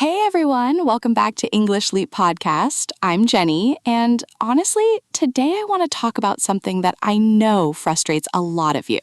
Hey everyone, welcome back to English Leap Podcast. I'm Jenny, and honestly, today I want to talk about something that I know frustrates a lot of you.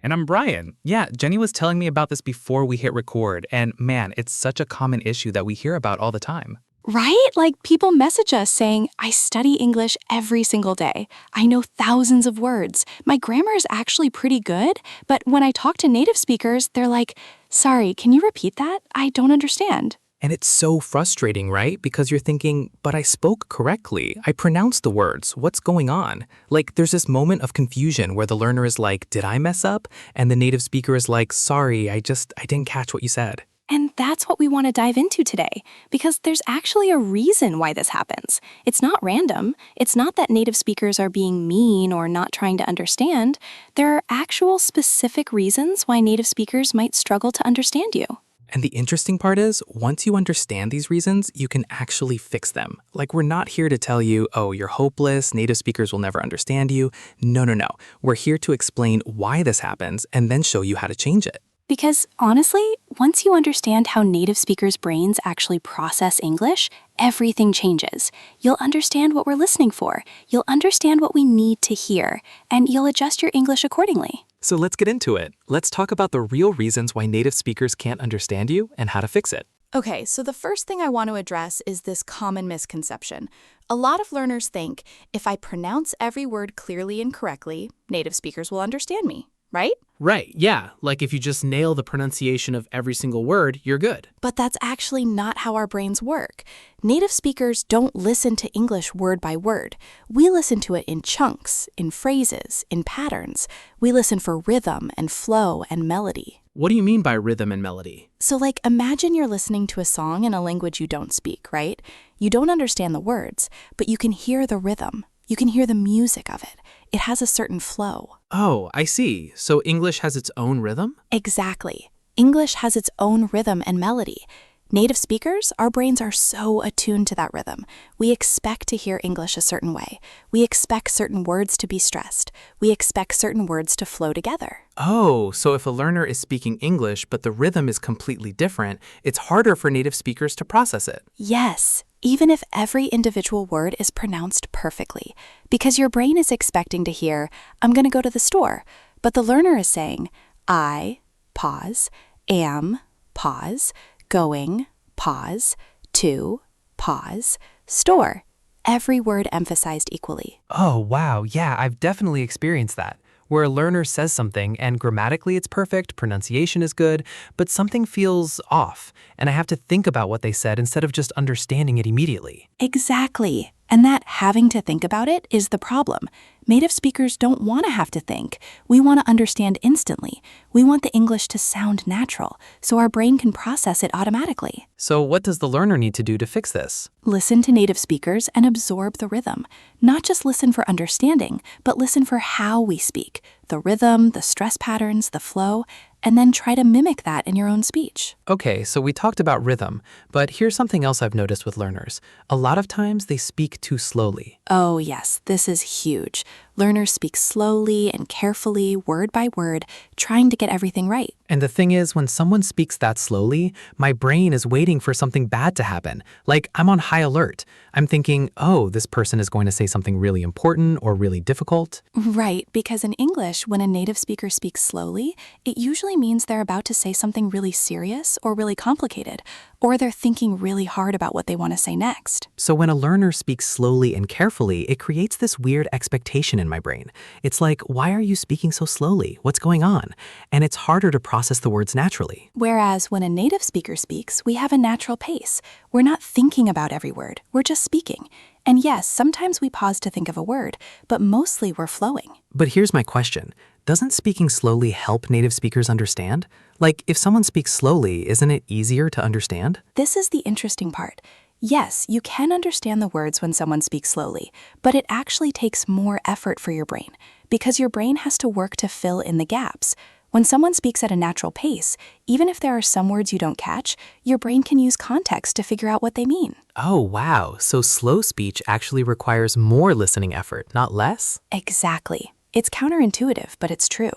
And I'm Brian. Yeah, Jenny was telling me about this before we hit record, and man, it's such a common issue that we hear about all the time. Right? Like people message us saying, I study English every single day. I know thousands of words. My grammar is actually pretty good, but when I talk to native speakers, they're like, sorry, can you repeat that? I don't understand. And it's so frustrating, right? Because you're thinking, but I spoke correctly. I pronounced the words. What's going on? Like, there's this moment of confusion where the learner is like, did I mess up? And the native speaker is like, sorry, I didn't catch what you said. And that's what we want to dive into today, because there's actually a reason why this happens. It's not random. It's not that native speakers are being mean or not trying to understand. There are actual specific reasons why native speakers might struggle to understand you. And the interesting part is, once you understand these reasons, you can actually fix them. Like, we're not here to tell you, oh, you're hopeless, native speakers will never understand you. No. We're here to explain why this happens and then show you how to change it. Because honestly, once you understand how native speakers' brains actually process English, everything changes. You'll understand what we're listening for, you'll understand what we need to hear, and you'll adjust your English accordingly. So let's get into it. Let's talk about the real reasons why native speakers can't understand you and how to fix it. Okay, so the first thing I want to address is this common misconception. A lot of learners think if I pronounce every word clearly and correctly, native speakers will understand me, right? Right, yeah. Like if you just nail the pronunciation of every single word, you're good. But that's actually not how our brains work. Native speakers don't listen to English word by word. We listen to it in chunks, in phrases, in patterns. We listen for rhythm and flow and melody. What do you mean by rhythm and melody? So like imagine you're listening to a song in a language you don't speak, right? You don't understand the words, but you can hear the rhythm. You can hear the music of it. It has a certain flow. Oh, I see. So English has its own rhythm? Exactly. English has its own rhythm and melody. Native speakers, our brains are so attuned to that rhythm. We expect to hear English a certain way. We expect certain words to be stressed. We expect certain words to flow together. Oh, so if a learner is speaking English but the rhythm is completely different, it's harder for native speakers to process it. Yes, even if every individual word is pronounced perfectly, because your brain is expecting to hear, I'm going to go to the store, but the learner is saying, I, pause, am, pause, going, pause, to, pause, store. Every word emphasized equally. Oh, wow. Yeah, I've definitely experienced that, where a learner says something and grammatically it's perfect, pronunciation is good, but something feels off, and I have to think about what they said instead of just understanding it immediately. Exactly. And that having to think about it is the problem. Native speakers don't want to have to think. We want to understand instantly. We want the English to sound natural, so our brain can process it automatically. So what does the learner need to do to fix this? Listen to native speakers and absorb the rhythm. Not just listen for understanding, but listen for how we speak, the rhythm, the stress patterns, the flow, and then try to mimic that in your own speech. Okay, so we talked about rhythm, but here's something else I've noticed with learners. A lot of times they speak too slowly. Oh yes, this is huge. Learners speak slowly and carefully, word by word, trying to get everything right. And the thing is, when someone speaks that slowly, my brain is waiting for something bad to happen. Like, I'm on high alert. I'm thinking, oh, this person is going to say something really important or really difficult. Right, because in English, when a native speaker speaks slowly, it usually means they're about to say something really serious or really complicated, or they're thinking really hard about what they want to say next. So when a learner speaks slowly and carefully, it creates this weird expectation in my brain. It's like, why are you speaking so slowly? What's going on? And it's harder to process the words naturally. Whereas when a native speaker speaks, we have a natural pace. We're not thinking about every word, we're just speaking. And yes, sometimes we pause to think of a word, but mostly we're flowing. But here's my question. Doesn't speaking slowly help native speakers understand? Like, if someone speaks slowly, isn't it easier to understand? This is the interesting part. Yes, you can understand the words when someone speaks slowly, but it actually takes more effort for your brain, because your brain has to work to fill in the gaps. When someone speaks at a natural pace, even if there are some words you don't catch, your brain can use context to figure out what they mean. Oh, wow. So slow speech actually requires more listening effort, not less? Exactly. It's counterintuitive, but it's true.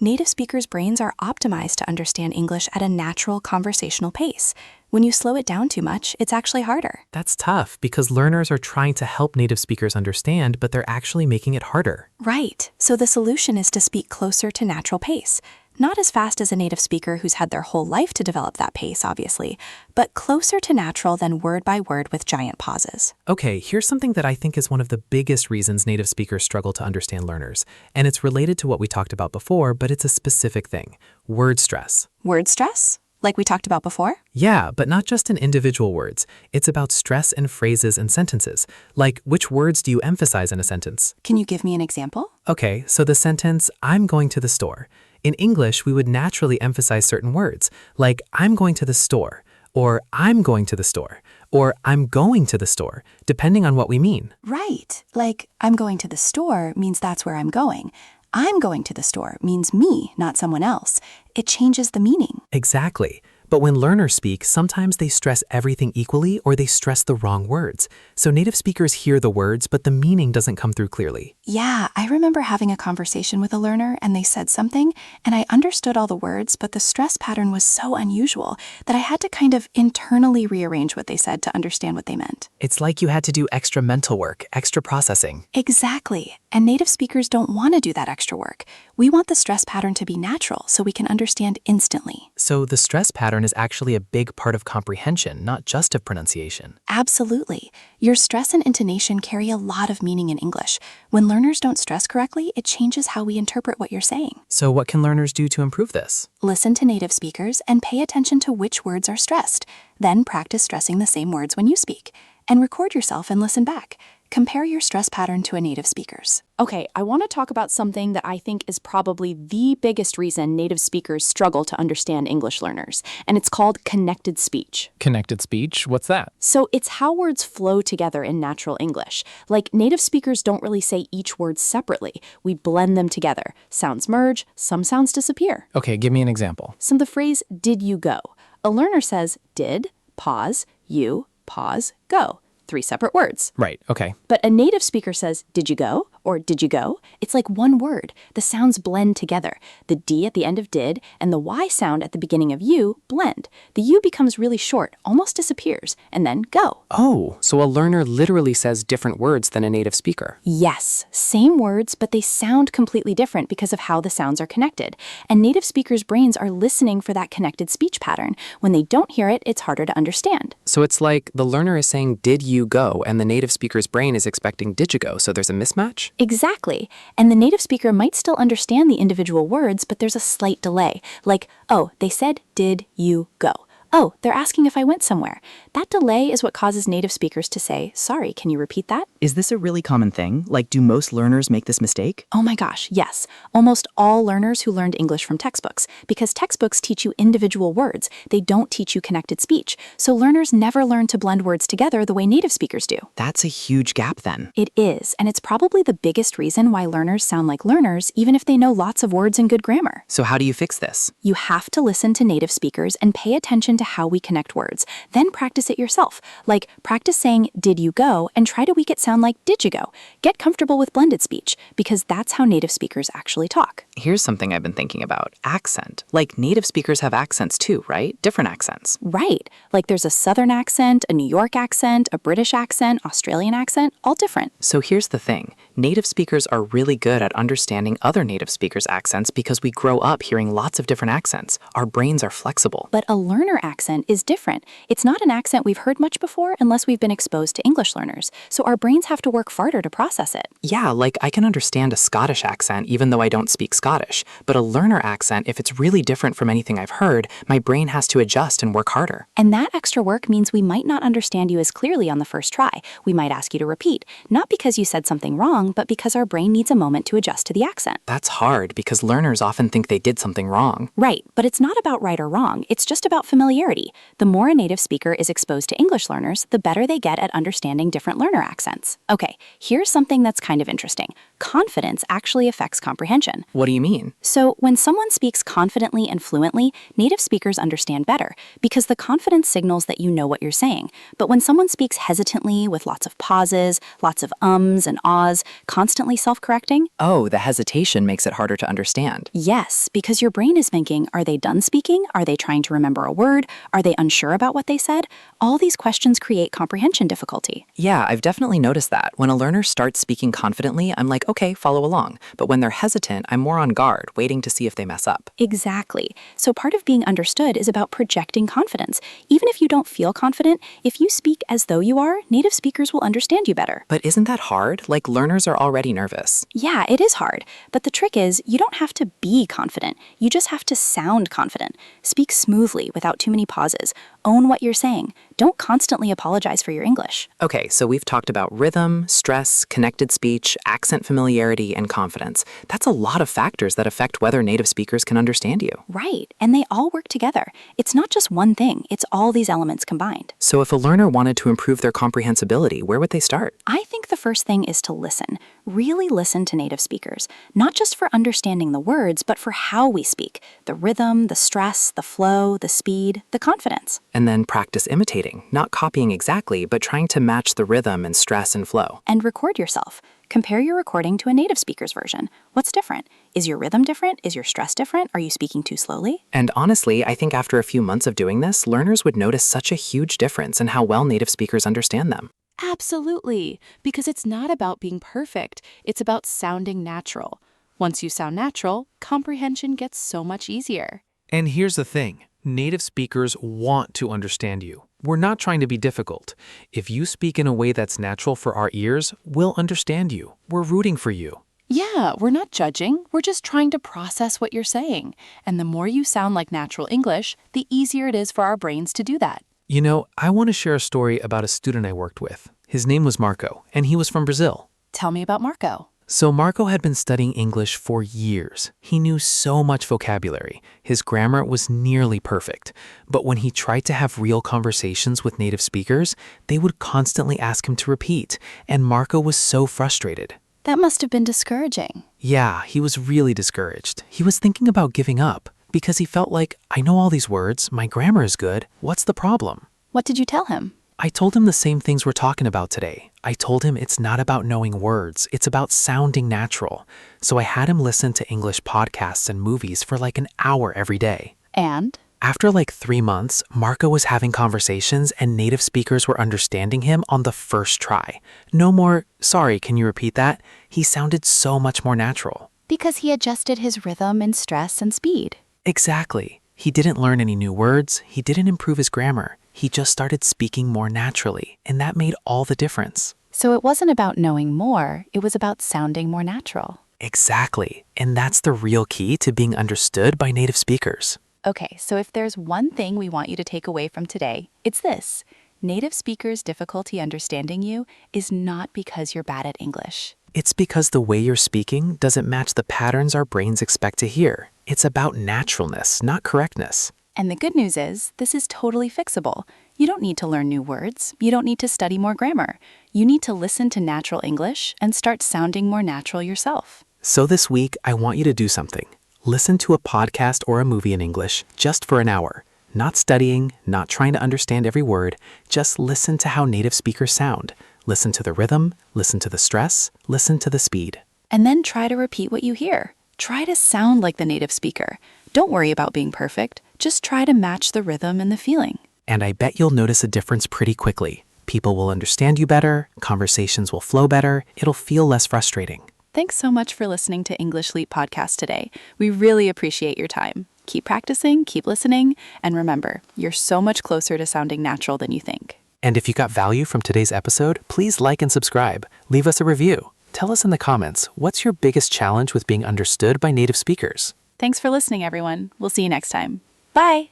Native speakers' brains are optimized to understand English at a natural conversational pace. When you slow it down too much, it's actually harder. That's tough because learners are trying to help native speakers understand, but they're actually making it harder. Right. So the solution is to speak closer to natural pace. Not as fast as a native speaker who's had their whole life to develop that pace, obviously, but closer to natural than word by word with giant pauses. Okay, here's something that I think is one of the biggest reasons native speakers struggle to understand learners. And it's related to what we talked about before, but it's a specific thing: word stress. Word stress? Like we talked about before? Yeah, but not just in individual words. It's about stress in phrases and sentences. Like, which words do you emphasize in a sentence? Can you give me an example? Okay, so the sentence, I'm going to the store. In English, we would naturally emphasize certain words, like I'm going to the store, or I'm going to the store, or I'm going to the store, depending on what we mean. Right. Like, I'm going to the store means that's where I'm going. I'm going to the store means me, not someone else. It changes the meaning. Exactly. But when learners speak, sometimes they stress everything equally or they stress the wrong words. So native speakers hear the words, but the meaning doesn't come through clearly. Yeah, I remember having a conversation with a learner and they said something, and I understood all the words, but the stress pattern was so unusual that I had to kind of internally rearrange what they said to understand what they meant. It's like you had to do extra mental work, extra processing. Exactly. And native speakers don't want to do that extra work. We want the stress pattern to be natural so we can understand instantly. So the stress pattern is actually a big part of comprehension, not just of pronunciation. Absolutely. Your stress and intonation carry a lot of meaning in English. When learners don't stress correctly, it changes how we interpret what you're saying. So what can learners do to improve this? Listen to native speakers and pay attention to which words are stressed. Then practice stressing the same words when you speak. And record yourself and listen back. Compare your stress pattern to a native speaker's. Okay, I want to talk about something that I think is probably the biggest reason native speakers struggle to understand English learners, and it's called connected speech. Connected speech? What's that? So it's how words flow together in natural English. Like, native speakers don't really say each word separately. We blend them together. Sounds merge, some sounds disappear. Okay, give me an example. So the phrase, did you go? A learner says, did, pause, you, pause, go. 3 separate words. Right, okay. But a native speaker says, did you go? Or did you go? It's like one word. The sounds blend together. The D at the end of did and the Y sound at the beginning of you blend. The U becomes really short, almost disappears, and then go. Oh, so a learner literally says different words than a native speaker. Yes, same words, but they sound completely different because of how the sounds are connected. And native speakers' brains are listening for that connected speech pattern. When they don't hear it, it's harder to understand. So it's like the learner is saying, did you go? And the native speaker's brain is expecting, did you go? So there's a mismatch? Exactly. And the native speaker might still understand the individual words, but there's a slight delay. Like, oh, they said, did you go? Oh, they're asking if I went somewhere. That delay is what causes native speakers to say, sorry, can you repeat that? Is this a really common thing? Like, do most learners make this mistake? Oh my gosh, yes. Almost all learners who learned English from textbooks, because textbooks teach you individual words. They don't teach you connected speech. So learners never learn to blend words together the way native speakers do. That's a huge gap then. It is, and it's probably the biggest reason why learners sound like learners, even if they know lots of words and good grammar. So how do you fix this? You have to listen to native speakers and pay attention to how we connect words. Then practice it yourself. Like, practice saying, did you go? And try to make it sound like, did you go? Get comfortable with blended speech, because that's how native speakers actually talk. Here's something I've been thinking about. Accent. Like, native speakers have accents too, right? Different accents. Right. Like, there's a Southern accent, a New York accent, a British accent, Australian accent, all different. So here's the thing. Native speakers are really good at understanding other native speakers' accents because we grow up hearing lots of different accents. Our brains are flexible. But a learner accent is different. It's not an accent we've heard much before unless we've been exposed to English learners. So our brains have to work harder to process it. Yeah, like I can understand a Scottish accent even though I don't speak Scottish. But a learner accent, if it's really different from anything I've heard, my brain has to adjust and work harder. And that extra work means we might not understand you as clearly on the first try. We might ask you to repeat, not because you said something wrong, but because our brain needs a moment to adjust to the accent. That's hard because learners often think they did something wrong. Right, but it's not about right or wrong. It's just about familiarity. familiarity. The more a native speaker is exposed to English learners, the better they get at understanding different learner accents. Okay, here's something that's kind of interesting. Confidence actually affects comprehension. What do you mean? So, when someone speaks confidently and fluently, native speakers understand better because the confidence signals that you know what you're saying. But when someone speaks hesitantly with lots of pauses, lots of ums and ahs, constantly self-correcting, Oh, the hesitation makes it harder to understand. yes, because your brain is thinking, are they done speaking? Are they trying to remember a word? Are they unsure about what they said? All these questions create comprehension difficulty. Yeah, I've definitely noticed that. When a learner starts speaking confidently, I'm like, okay, follow along. But when they're hesitant, I'm more on guard, waiting to see if they mess up. Exactly. So part of being understood is about projecting confidence. Even if you don't feel confident, if you speak as though you are, native speakers will understand you better. But isn't that hard? Like, learners are already nervous. Yeah, it is hard. But the trick is, you don't have to be confident. You just have to sound confident. Speak smoothly without too many pauses. Own what you're saying. Don't constantly apologize for your English. Okay, so we've talked about rhythm, stress, connected speech, accent familiarity, and confidence. That's a lot of factors that affect whether native speakers can understand you. Right, and they all work together. It's not just one thing, it's all these elements combined. So if a learner wanted to improve their comprehensibility, where would they start? I think the first thing is to listen. Really listen to native speakers, not just for understanding the words, but for how we speak. The rhythm, the stress, the flow, the speed, the confidence. And then practice imitating, not copying exactly, but trying to match the rhythm and stress and flow. And record yourself. Compare your recording to a native speaker's version. What's different? Is your rhythm different? Is your stress different? Are you speaking too slowly? And honestly, I think after a few months of doing this, learners would notice such a huge difference in how well native speakers understand them. Absolutely, because it's not about being perfect, it's about sounding natural. Once you sound natural, comprehension gets so much easier. And here's the thing. Native speakers want to understand you. We're not trying to be difficult. If you speak in a way that's natural for our ears, we'll understand you. We're rooting for you. Yeah, we're not judging, we're just trying to process what you're saying. And the more you sound like natural English, the easier it is for our brains to do that. You know, I want to share a story about a student I worked with. His name was Marco, and he was from Brazil. Tell me about Marco. So Marco had been studying English for years. He knew so much vocabulary. His grammar was nearly perfect. But when he tried to have real conversations with native speakers, they would constantly ask him to repeat, and Marco was so frustrated. That must have been discouraging. Yeah, he was really discouraged. He was thinking about giving up because he felt like, I know all these words, my grammar is good, what's the problem? What did you tell him? I told him the same things we're talking about today. I told him it's not about knowing words, it's about sounding natural. So I had him listen to English podcasts and movies for like an hour every day. And? After like 3 months, Marco was having conversations and native speakers were understanding him on the first try. No more, sorry, can you repeat that? He sounded so much more natural. Because he adjusted his rhythm and stress and speed. Exactly. He didn't learn any new words, he didn't improve his grammar. He just started speaking more naturally, and that made all the difference. So it wasn't about knowing more, it was about sounding more natural. Exactly. And that's the real key to being understood by native speakers. Okay, so if there's one thing we want you to take away from today, it's this. Native speakers' difficulty understanding you is not because you're bad at English. It's because the way you're speaking doesn't match the patterns our brains expect to hear. It's about naturalness, not correctness. And the good news is, this is totally fixable. You don't need to learn new words. You don't need to study more grammar. You need to listen to natural English and start sounding more natural yourself. So this week, I want you to do something. Listen to a podcast or a movie in English just for an hour. Not studying, not trying to understand every word, just listen to how native speakers sound. Listen to the rhythm, listen to the stress, listen to the speed. And then try to repeat what you hear. Try to sound like the native speaker. Don't worry about being perfect. Just try to match the rhythm and the feeling. And I bet you'll notice a difference pretty quickly. People will understand you better, conversations will flow better, it'll feel less frustrating. Thanks so much for listening to English Leap Podcast today. We really appreciate your time. Keep practicing, keep listening, and remember, you're so much closer to sounding natural than you think. And if you got value from today's episode, please like and subscribe. Leave us a review. Tell us in the comments, what's your biggest challenge with being understood by native speakers? Thanks for listening, everyone. We'll see you next time. Bye!